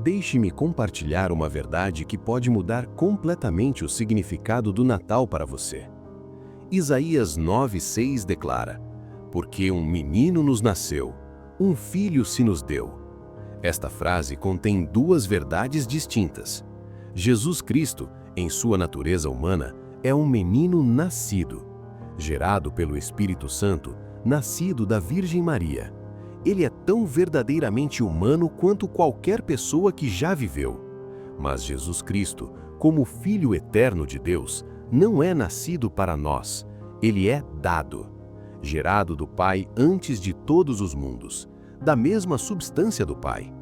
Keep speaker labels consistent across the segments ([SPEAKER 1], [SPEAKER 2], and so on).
[SPEAKER 1] Deixe-me compartilhar uma verdade que pode mudar completamente o significado do Natal para você. Isaías 9:6 declara: "Porque um menino nos nasceu, um filho se nos deu." Esta frase contém duas verdades distintas. Jesus Cristo, em sua natureza humana, é um menino nascido, gerado pelo Espírito Santo, nascido da Virgem Maria. Ele é tão verdadeiramente humano quanto qualquer pessoa que já viveu. Mas Jesus Cristo, como Filho eterno de Deus, não é nascido para nós, ele é dado, gerado do Pai antes de todos os mundos, da mesma substância do Pai.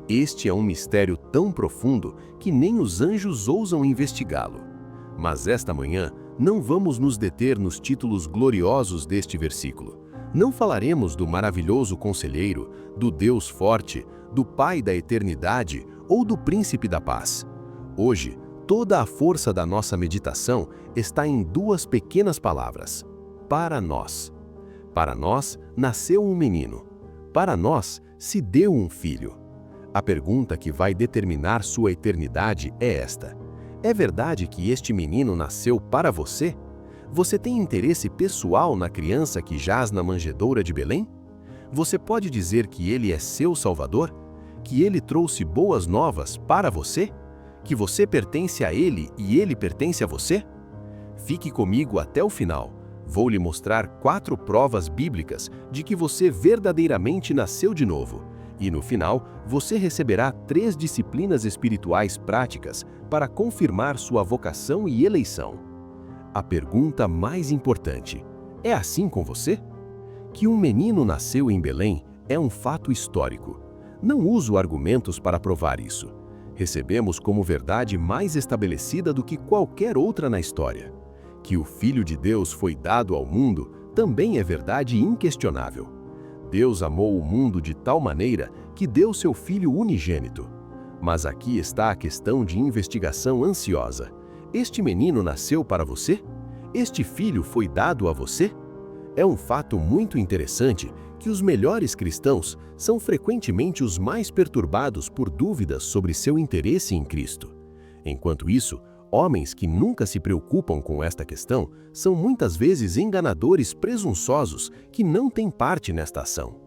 [SPEAKER 1] Este é um mistério tão profundo que nem os anjos ousam investigá-lo. Mas esta manhã, não vamos nos deter nos títulos gloriosos deste versículo. Não falaremos do maravilhoso conselheiro, do Deus forte, do Pai da eternidade ou do Príncipe da paz. Hoje, toda a força da nossa meditação está em duas pequenas palavras: para nós. Para nós nasceu um menino. Para nós se deu um filho. A pergunta que vai determinar sua eternidade é esta: é verdade que este menino nasceu para você? Você tem interesse pessoal na criança que jaz na manjedoura de Belém? Você pode dizer que ele é seu Salvador? Que ele trouxe boas novas para você? Que você pertence a ele e ele pertence a você? Fique comigo até o final. Vou lhe mostrar 4 provas bíblicas de que você verdadeiramente nasceu de novo. E no final, você receberá 3 disciplinas espirituais práticas para confirmar sua vocação e eleição. A pergunta mais importante: é assim com você? Que um menino nasceu em Belém é um fato histórico. Não uso argumentos para provar isso. Recebemos como verdade mais estabelecida do que qualquer outra na história. Que o Filho de Deus foi dado ao mundo também é verdade inquestionável. Deus amou o mundo de tal maneira que deu seu Filho unigênito. Mas aqui está a questão de investigação ansiosa. Este menino nasceu para você? Este filho foi dado a você? É um fato muito interessante que os melhores cristãos são frequentemente os mais perturbados por dúvidas sobre seu interesse em Cristo. Enquanto isso, homens que nunca se preocupam com esta questão são muitas vezes enganadores presunçosos que não têm parte nesta ação.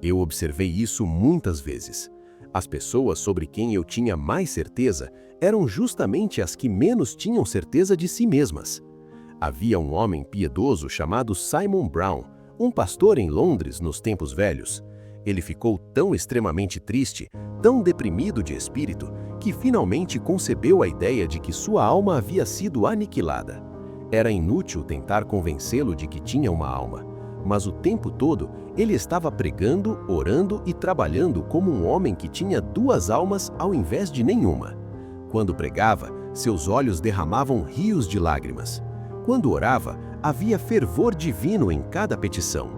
[SPEAKER 1] Eu observei isso muitas vezes. As pessoas sobre quem eu tinha mais certeza eram justamente as que menos tinham certeza de si mesmas. Havia um homem piedoso chamado Simon Brown, um pastor em Londres nos tempos velhos. Ele ficou tão extremamente triste, tão deprimido de espírito, que finalmente concebeu a ideia de que sua alma havia sido aniquilada. Era inútil tentar convencê-lo de que tinha uma alma, mas o tempo todo ele estava pregando, orando e trabalhando como um homem que tinha 2 almas ao invés de nenhuma. Quando pregava, seus olhos derramavam rios de lágrimas. Quando orava, havia fervor divino em cada petição.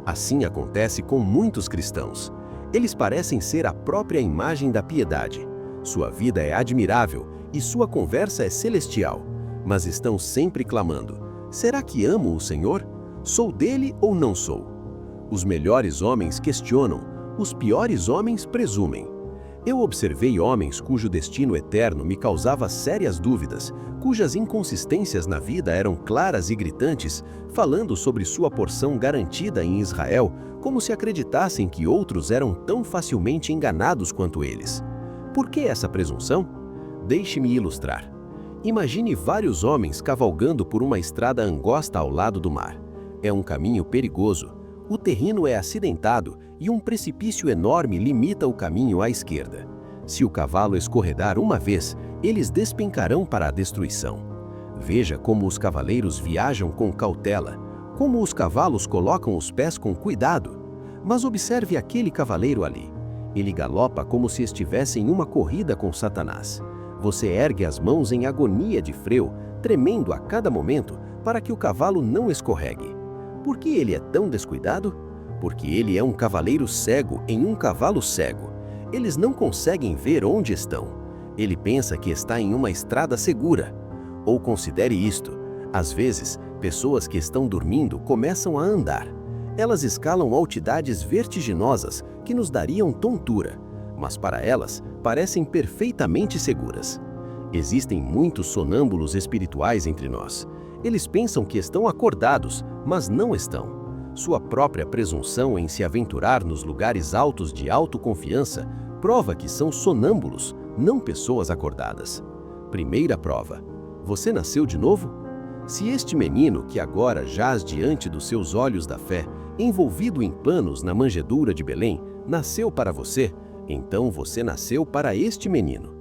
[SPEAKER 1] Assim acontece com muitos cristãos. Eles parecem ser a própria imagem da piedade. Sua vida é admirável e sua conversa é celestial, mas estão sempre clamando: será que amo o Senhor? Sou dele ou não sou? Os melhores homens questionam, os piores homens presumem. Eu observei homens cujo destino eterno me causava sérias dúvidas, cujas inconsistências na vida eram claras e gritantes, falando sobre sua porção garantida em Israel, como se acreditassem que outros eram tão facilmente enganados quanto eles. Por que essa presunção? Deixe-me ilustrar. Imagine vários homens cavalgando por uma estrada angosta ao lado do mar. É um caminho perigoso. O terreno é acidentado e um precipício enorme limita o caminho à esquerda. Se o cavalo escorregar uma vez, eles despencarão para a destruição. Veja como os cavaleiros viajam com cautela, como os cavalos colocam os pés com cuidado. Mas observe aquele cavaleiro ali. Ele galopa como se estivesse em uma corrida com Satanás. Você ergue as mãos em agonia de freio, tremendo a cada momento para que o cavalo não escorregue. Por que ele é tão descuidado? Porque ele é um cavaleiro cego em um cavalo cego. Eles não conseguem ver onde estão. Ele pensa que está em uma estrada segura. Ou considere isto: às vezes, pessoas que estão dormindo começam a andar. Elas escalam altitudes vertiginosas que nos dariam tontura, mas para elas parecem perfeitamente seguras. Existem muitos sonâmbulos espirituais entre nós. Eles pensam que estão acordados, mas não estão. Sua própria presunção em se aventurar nos lugares altos de autoconfiança prova que são sonâmbulos, não pessoas acordadas. Primeira prova: você nasceu de novo? Se este menino que agora jaz diante dos seus olhos da fé, envolvido em panos na manjedoura de Belém, nasceu para você, então você nasceu para este menino.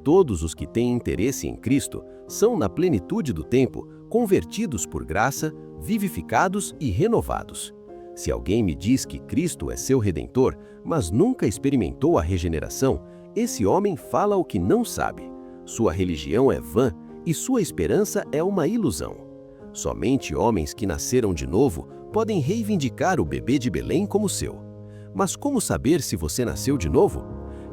[SPEAKER 1] Todos os que têm interesse em Cristo são, na plenitude do tempo, convertidos por graça, vivificados e renovados. Se alguém me diz que Cristo é seu Redentor, mas nunca experimentou a regeneração, esse homem fala o que não sabe. Sua religião é vã e sua esperança é uma ilusão. Somente homens que nasceram de novo podem reivindicar o bebê de Belém como seu. Mas como saber se você nasceu de novo?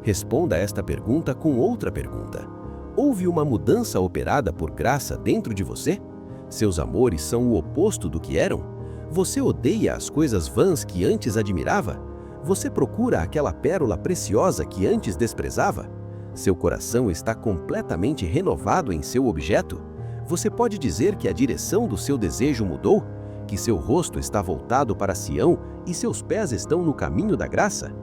[SPEAKER 1] Responda esta pergunta com outra pergunta. Houve uma mudança operada por graça dentro de você? Seus amores são o oposto do que eram? Você odeia as coisas vãs que antes admirava? Você procura aquela pérola preciosa que antes desprezava? Seu coração está completamente renovado em seu objeto? Você pode dizer que a direção do seu desejo mudou? Que seu rosto está voltado para Sião e seus pés estão no caminho da graça?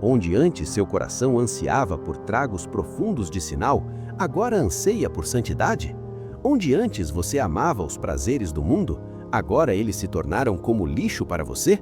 [SPEAKER 1] Onde antes seu coração ansiava por tragos profundos de sinal, agora anseia por santidade? Onde antes você amava os prazeres do mundo, agora eles se tornaram como lixo para você?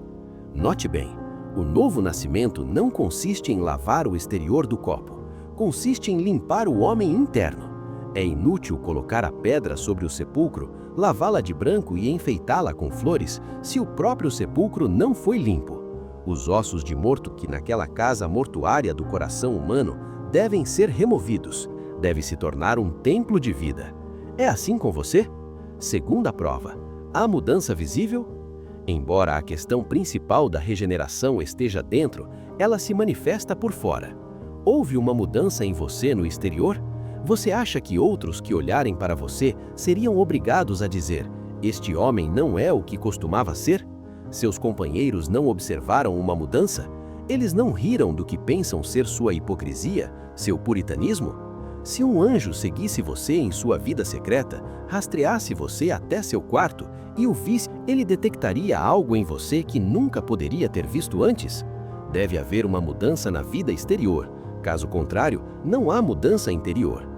[SPEAKER 1] Note bem, o novo nascimento não consiste em lavar o exterior do copo, consiste em limpar o homem interno. É inútil colocar a pedra sobre o sepulcro, lavá-la de branco e enfeitá-la com flores, se o próprio sepulcro não foi limpo. Os ossos de morto que naquela casa mortuária do coração humano devem ser removidos, deve se tornar um templo de vida. É assim com você? Segunda prova: há mudança visível? Embora a questão principal da regeneração esteja dentro, ela se manifesta por fora. Houve uma mudança em você no exterior? Você acha que outros que olharem para você seriam obrigados a dizer: este homem não é o que costumava ser? Seus companheiros não observaram uma mudança? Eles não riram do que pensam ser sua hipocrisia, seu puritanismo? Se um anjo seguisse você em sua vida secreta, rastreasse você até seu quarto e o visse, ele detectaria algo em você que nunca poderia ter visto antes? Deve haver uma mudança na vida exterior. Caso contrário, não há mudança interior.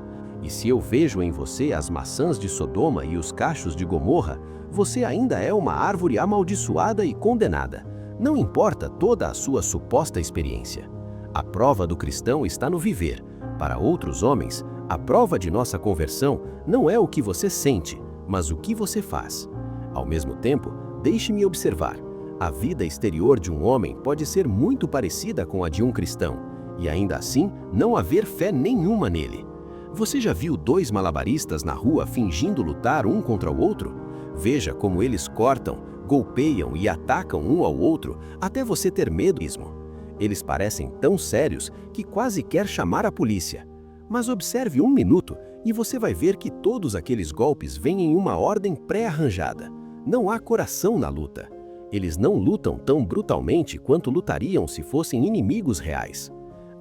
[SPEAKER 1] E se eu vejo em você as maçãs de Sodoma e os cachos de Gomorra, você ainda é uma árvore amaldiçoada e condenada. Não importa toda a sua suposta experiência. A prova do cristão está no viver. Para outros homens, a prova de nossa conversão não é o que você sente, mas o que você faz. Ao mesmo tempo, deixe-me observar. A vida exterior de um homem pode ser muito parecida com a de um cristão, e ainda assim não haver fé nenhuma nele. Você já viu dois malabaristas na rua fingindo lutar um contra o outro? Veja como eles cortam, golpeiam e atacam um ao outro até você ter medo mesmo. Eles parecem tão sérios que quase quer chamar a polícia. Mas observe um minuto e você vai ver que todos aqueles golpes vêm em uma ordem pré-arranjada. Não há coração na luta. Eles não lutam tão brutalmente quanto lutariam se fossem inimigos reais.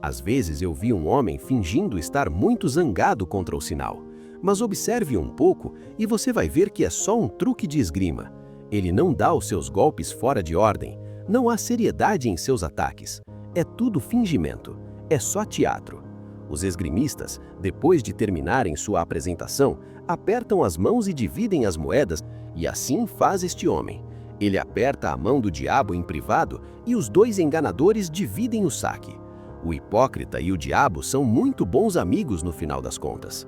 [SPEAKER 1] Às vezes eu vi um homem fingindo estar muito zangado contra o sinal. Mas observe um pouco e você vai ver que é só um truque de esgrima. Ele não dá os seus golpes fora de ordem. Não há seriedade em seus ataques. É tudo fingimento. É só teatro. Os esgrimistas, depois de terminarem sua apresentação, apertam as mãos e dividem as moedas, e assim faz este homem. Ele aperta a mão do diabo em privado e os dois enganadores dividem o saque. O hipócrita e o diabo são muito bons amigos no final das contas.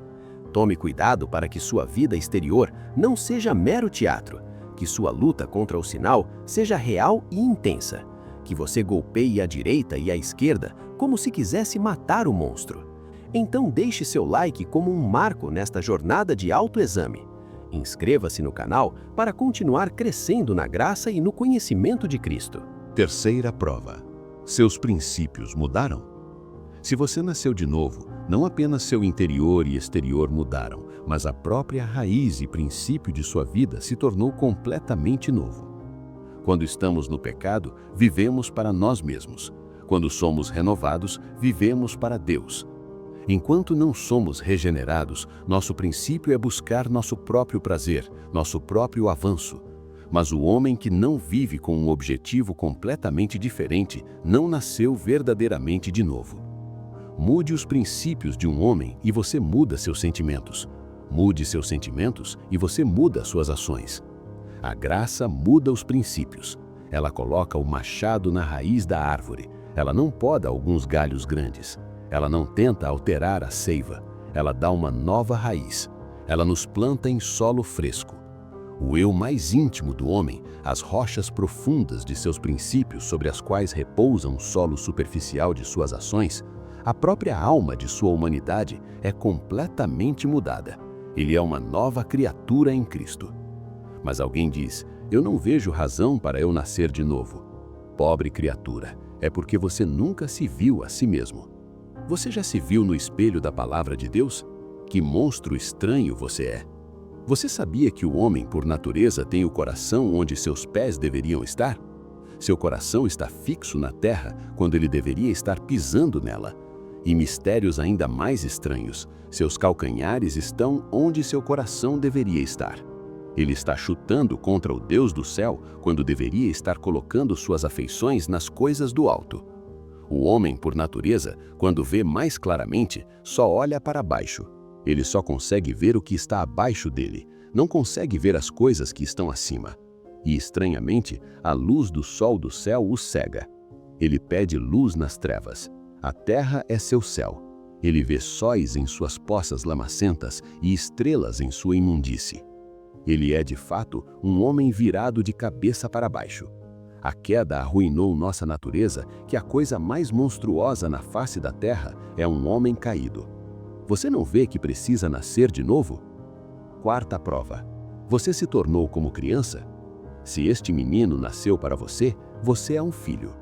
[SPEAKER 1] Tome cuidado para que sua vida exterior não seja mero teatro, que sua luta contra o sinal seja real e intensa, que você golpeie à direita e à esquerda como se quisesse matar o monstro. Então deixe seu like como um marco nesta jornada de autoexame. Inscreva-se no canal para continuar crescendo na graça e no conhecimento de Cristo.
[SPEAKER 2] Terceira prova: seus princípios mudaram? Se você nasceu de novo, não apenas seu interior e exterior mudaram, mas a própria raiz e princípio de sua vida se tornou completamente novo. Quando estamos no pecado, vivemos para nós mesmos.
[SPEAKER 1] Quando somos renovados, vivemos para Deus. Enquanto não somos regenerados, nosso princípio é buscar nosso próprio prazer, nosso próprio avanço. Mas o homem que não vive com um objetivo completamente diferente não nasceu verdadeiramente de novo. Mude os princípios de um homem e você muda seus sentimentos. Mude seus sentimentos e você muda suas ações. A graça muda os princípios. Ela coloca o machado na raiz da árvore. Ela não poda alguns galhos grandes. Ela não tenta alterar a seiva. Ela dá uma nova raiz. Ela nos planta em solo fresco. O eu mais íntimo do homem, as rochas profundas de seus princípios sobre as quais repousa um solo superficial de suas ações, a própria alma de sua humanidade é completamente mudada. Ele é uma nova criatura em Cristo. Mas alguém diz, eu não vejo razão para eu nascer de novo. Pobre criatura, é porque você nunca se viu a si mesmo. Você já se viu no espelho da palavra de Deus? Que monstro estranho você é! Você sabia que o homem, por natureza, tem o coração onde seus pés deveriam estar? Seu coração está fixo na terra quando ele deveria estar pisando nela. E mistérios ainda mais estranhos, seus calcanhares estão onde seu coração deveria estar. Ele está chutando contra o Deus do céu quando deveria estar colocando suas afeições nas coisas do alto. O homem, por natureza, quando vê mais claramente, só olha para baixo. Ele só consegue ver o que está abaixo dele, não consegue ver as coisas que estão acima. E, estranhamente, a luz do sol do céu o cega. Ele pede luz nas trevas. A terra é seu céu. Ele vê sóis em suas poças lamacentas e estrelas em sua imundície. Ele é, de fato, um homem virado de cabeça para baixo. A queda arruinou nossa natureza, que a coisa mais monstruosa na face da terra é um homem caído. Você não vê que precisa nascer de novo? Quarta prova. Você se tornou como criança? Se este menino nasceu para você, você é um filho.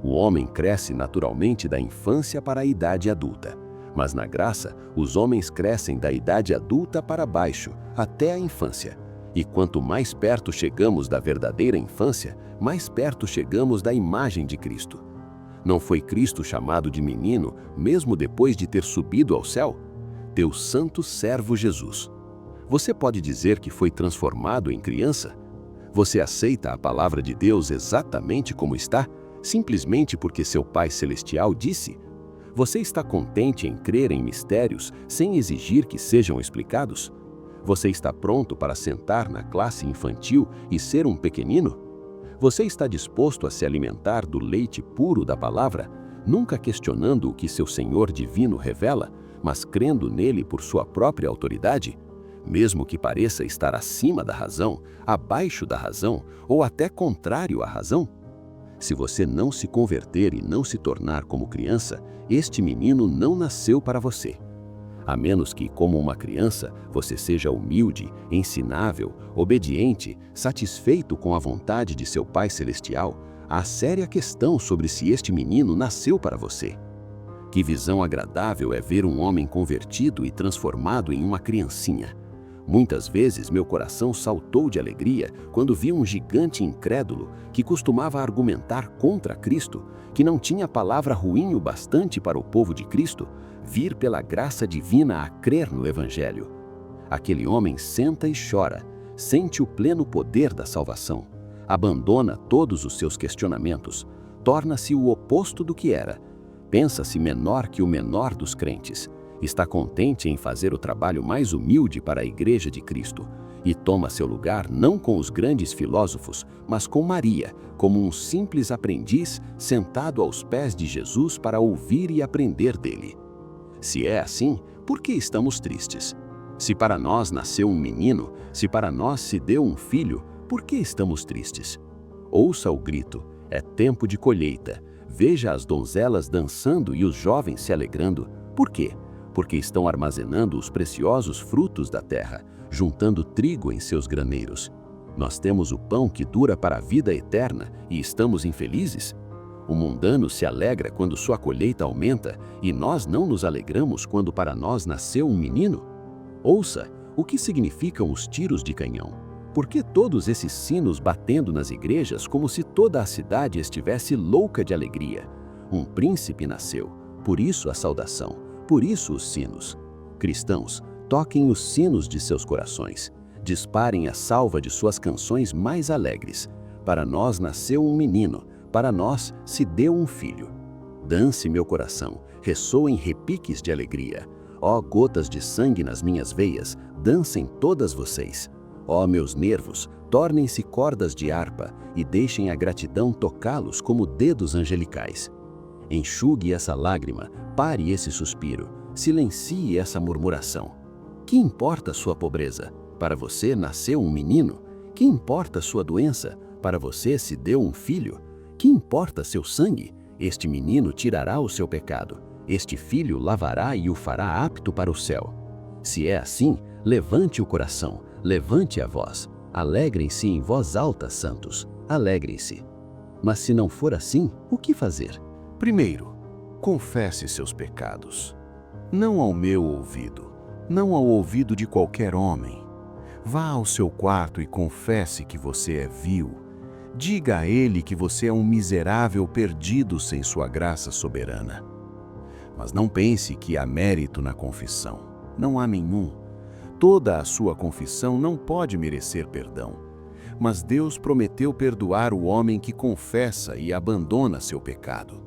[SPEAKER 1] O homem cresce naturalmente da infância para a idade adulta. Mas na graça, os homens crescem da idade adulta para baixo, até a infância. E quanto mais perto chegamos da verdadeira infância, mais perto chegamos da imagem de Cristo. Não foi Cristo chamado de menino, mesmo depois de ter subido ao céu? Teu santo servo Jesus. Você pode dizer que foi transformado em criança? Você aceita a palavra de Deus exatamente como está, simplesmente porque seu Pai Celestial disse? Você está contente em crer em mistérios sem exigir que sejam explicados? Você está pronto para sentar na classe infantil e ser um pequenino? Você está disposto a se alimentar do leite puro da palavra, nunca questionando o que seu Senhor divino revela, mas crendo nele por sua própria autoridade? Mesmo que pareça estar acima da razão, abaixo da razão ou até contrário à razão? Se você não se converter e não se tornar como criança, este menino não nasceu para você. A menos que, como uma criança, você seja humilde, ensinável, obediente, satisfeito com a vontade de seu Pai Celestial, há séria questão sobre se este menino nasceu para você. Que visão agradável é ver um homem convertido e transformado em uma criancinha. Muitas vezes meu coração saltou de alegria quando vi um gigante incrédulo que costumava argumentar contra Cristo, que não tinha palavra ruim o bastante para o povo de Cristo, vir pela graça divina a crer no Evangelho. Aquele homem senta e chora, sente o pleno poder da salvação, abandona todos os seus questionamentos, torna-se o oposto do que era, pensa-se menor que o menor dos crentes, está contente em fazer o trabalho mais humilde para a Igreja de Cristo e toma seu lugar não com os grandes filósofos, mas com Maria, como um simples aprendiz sentado aos pés de Jesus para ouvir e aprender dele. Se é assim, por que estamos tristes? Se para nós nasceu um menino, se para nós se deu um filho, por que estamos tristes? Ouça o grito, é tempo de colheita. Veja as donzelas dançando e os jovens se alegrando. Por quê? Porque estão armazenando os preciosos frutos da terra, juntando trigo em seus graneiros. Nós temos o pão que dura para a vida eterna e estamos infelizes? O mundano se alegra quando sua colheita aumenta e nós não nos alegramos quando para nós nasceu um menino? Ouça, o que significam os tiros de canhão? Por que todos esses sinos batendo nas igrejas como se toda a cidade estivesse louca de alegria?
[SPEAKER 2] Um príncipe nasceu, por isso a saudação, por isso os sinos. Cristãos, toquem os sinos de seus corações, disparem a salva de suas canções mais alegres. Para nós nasceu um menino, para nós se deu um filho. Dance meu coração, ressoem repiques de alegria. Ó gotas de sangue nas minhas veias, dancem todas vocês. Ó meus nervos, tornem-se cordas de harpa e deixem a gratidão tocá-los como dedos angelicais. Enxugue essa lágrima, pare esse suspiro, silencie essa murmuração. Que importa sua pobreza? Para você nasceu um menino. Que importa sua doença? Para você se deu um filho. Que importa seu sangue? Este menino tirará o seu pecado. Este filho lavará e o fará apto para o céu. Se é assim, levante o coração, levante a voz. Alegrem-se em voz alta, santos. Alegrem-se. Mas se não for assim, o que fazer?
[SPEAKER 1] Primeiro, confesse seus pecados. Não ao meu ouvido, não ao ouvido de qualquer homem. Vá ao seu quarto e confesse que você é vil. Diga a ele que você é um miserável perdido sem sua graça soberana. Mas não pense que há mérito na confissão. Não há nenhum. Toda a sua confissão não pode merecer perdão. Mas Deus prometeu perdoar o homem que confessa e abandona seu pecado.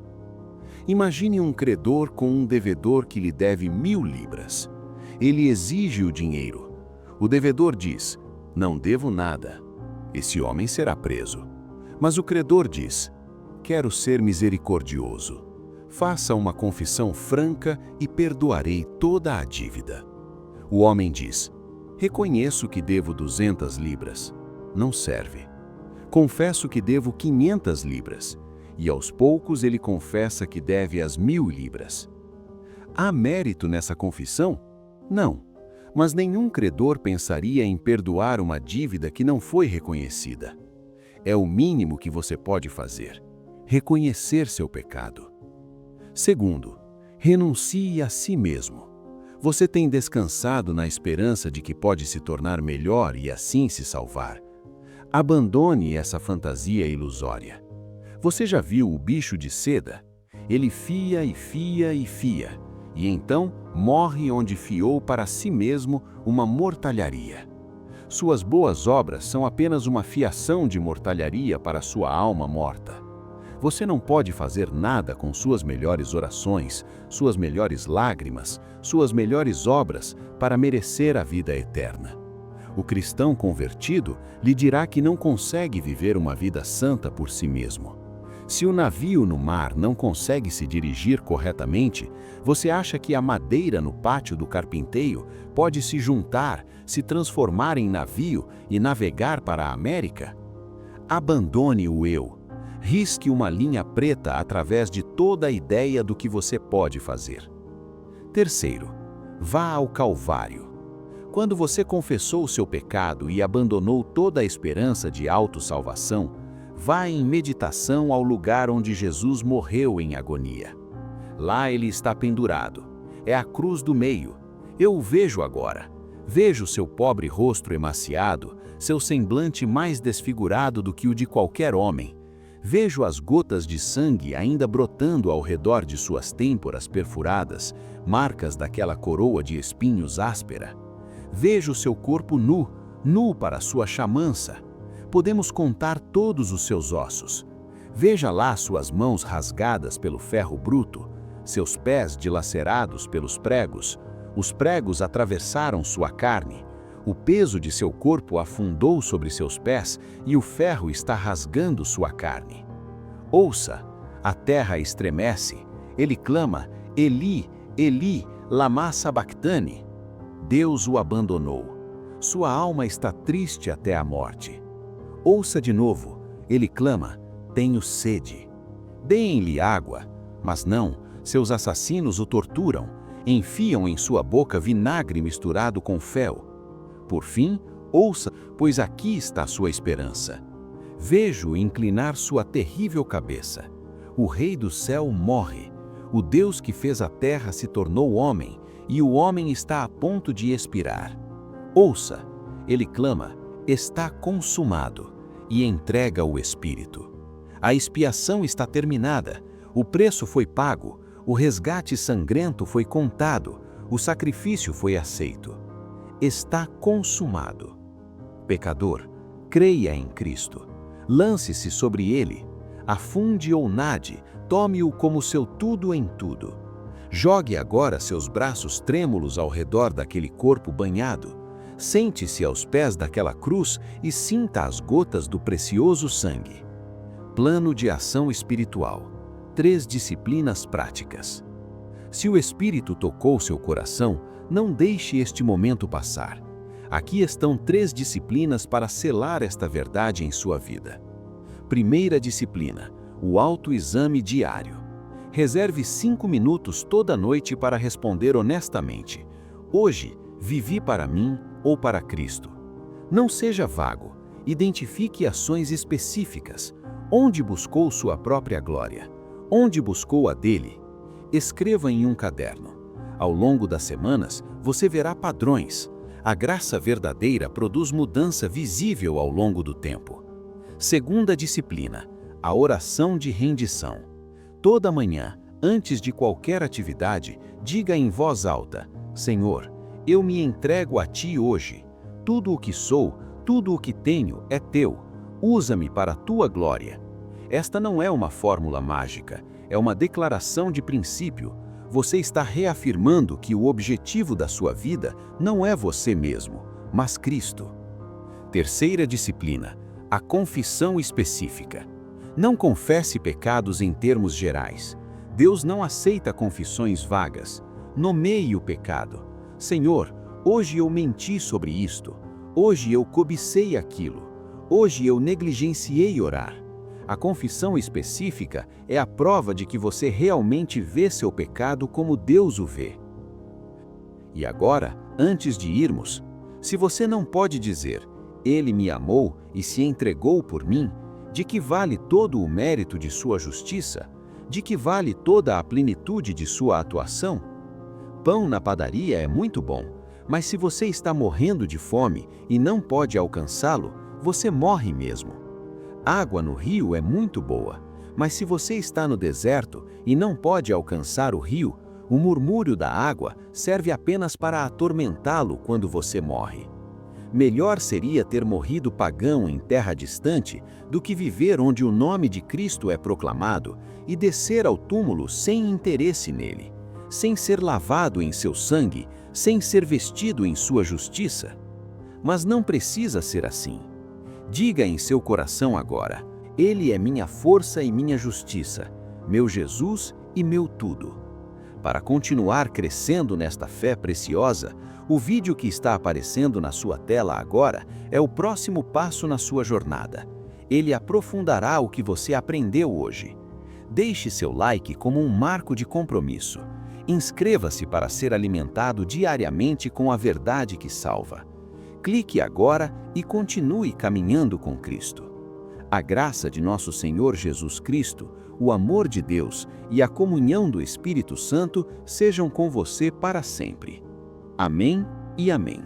[SPEAKER 1] Imagine um credor com um devedor que lhe deve 1000 libras. Ele exige o dinheiro. O devedor diz: não devo nada. Esse homem será preso. Mas o credor diz: quero ser misericordioso. Faça uma confissão franca e perdoarei toda a dívida. O homem diz: reconheço que devo 200 libras. Não serve. Confesso que devo 500 libras. E aos poucos ele confessa que deve as 1000 libras. Há mérito nessa confissão? Não. Mas nenhum credor pensaria em perdoar uma dívida que não foi reconhecida. É o mínimo que você pode fazer: reconhecer seu pecado. Segundo, renuncie a si mesmo. Você tem descansado na esperança de que pode se tornar melhor e assim se salvar. Abandone essa fantasia ilusória. Você já viu o bicho de seda? Ele fia e fia e fia, e então morre onde fiou para si mesmo uma mortalharia. Suas boas obras são apenas uma fiação de mortalharia para sua alma morta. Você não pode fazer nada com suas melhores orações, suas melhores lágrimas, suas melhores obras para merecer a vida eterna. O cristão convertido lhe dirá que não consegue viver uma vida santa por si mesmo. Se o navio no mar não consegue se dirigir corretamente, você acha que a madeira no pátio do carpinteiro pode se juntar, se transformar em navio e navegar para a América? Abandone o eu. Risque uma linha preta através de toda a ideia do que você pode fazer. Terceiro, vá ao Calvário. Quando você confessou o seu pecado e abandonou toda a esperança de autossalvação, vá em meditação ao lugar onde Jesus morreu em agonia. Lá ele está pendurado. É a cruz do meio. Eu o vejo agora. Vejo seu pobre rosto emaciado, seu semblante mais desfigurado do que o de qualquer homem. Vejo as gotas de sangue ainda brotando ao redor de suas têmporas perfuradas, marcas daquela coroa de espinhos áspera. Vejo seu corpo nu, nu para sua chamança. Podemos contar todos os seus ossos. Veja lá suas mãos rasgadas pelo ferro bruto, seus pés dilacerados pelos pregos. Os pregos atravessaram sua carne. O peso de seu corpo afundou sobre seus pés e o ferro está rasgando sua carne. Ouça, a terra estremece. Ele clama: Eli, Eli, lama sabactani. Deus o abandonou. Sua alma está triste até a morte. Ouça de novo, ele clama: tenho sede. Deem-lhe água, mas não, seus assassinos o torturam, enfiam em sua boca vinagre misturado com fel. Por fim, ouça, pois aqui está sua esperança. Vejo inclinar sua terrível cabeça. O Rei do céu morre. O Deus que fez a terra se tornou homem, e o homem está a ponto de expirar. Ouça, ele clama: está consumado, e entrega o Espírito. A expiação está terminada.
[SPEAKER 3] O preço foi pago, o resgate sangrento foi contado, o sacrifício foi aceito. Está consumado. Pecador, creia em Cristo. Lance-se sobre ele. Afunde ou nade, tome-o como seu tudo em tudo. Jogue agora seus braços trêmulos ao redor daquele corpo banhado. Sente-se aos pés daquela cruz e sinta as gotas do precioso sangue. Plano de ação espiritual. 3 disciplinas práticas. Se o Espírito tocou seu coração, não deixe este momento passar. Aqui estão 3 disciplinas para selar esta verdade em sua vida. Primeira disciplina, o autoexame diário. Reserve 5 minutos toda noite para responder honestamente. Hoje, vivi para mim ou para Cristo? Não seja vago. Identifique ações específicas. Onde buscou sua própria glória? Onde buscou a dele? Escreva em um caderno. Ao longo das semanas, você verá padrões. A graça verdadeira produz mudança visível ao longo do tempo. Segunda disciplina, a oração de rendição. Toda manhã, antes de qualquer atividade, diga em voz alta: Senhor, eu me entrego a Ti hoje. Tudo o que sou, tudo o que tenho é Teu. Usa-me para a Tua glória. Esta não é uma fórmula mágica, é uma declaração de princípio. Você está reafirmando que o objetivo da sua vida não é você mesmo, mas Cristo. Terceira disciplina, a confissão específica. Não confesse pecados em termos gerais. Deus não aceita confissões vagas. Nomeie o pecado. Senhor, hoje eu menti sobre isto. Hoje eu cobicei aquilo. Hoje eu negligenciei orar. A confissão específica é a prova de que você realmente vê seu pecado como Deus o vê. E agora, antes de irmos, se você não pode dizer, Ele me amou e se entregou por mim, de que vale todo o mérito de sua justiça? De que vale toda a plenitude de sua atuação? Pão na padaria é muito bom, mas se você está morrendo de fome e não pode alcançá-lo, você morre mesmo. Água no rio é muito boa, mas se você está no deserto e não pode alcançar o rio, o murmúrio da água serve apenas para atormentá-lo quando você morre. Melhor seria ter morrido pagão em terra distante do que viver onde o nome de Cristo é proclamado e descer ao túmulo sem interesse nele, sem ser lavado em seu sangue, sem ser vestido em sua justiça. Mas não precisa ser assim. Diga em seu coração agora: Ele é minha força e minha justiça, meu Jesus e meu tudo. Para continuar crescendo nesta fé preciosa, o vídeo que está aparecendo na sua tela agora é o próximo passo na sua jornada. Ele aprofundará o que você aprendeu hoje. Deixe seu like como um marco de compromisso. Inscreva-se para ser alimentado diariamente com a verdade que salva. Clique agora e continue caminhando com Cristo. A graça de nosso Senhor Jesus Cristo, o amor de Deus e a comunhão do Espírito Santo sejam com você para sempre. Amém e amém.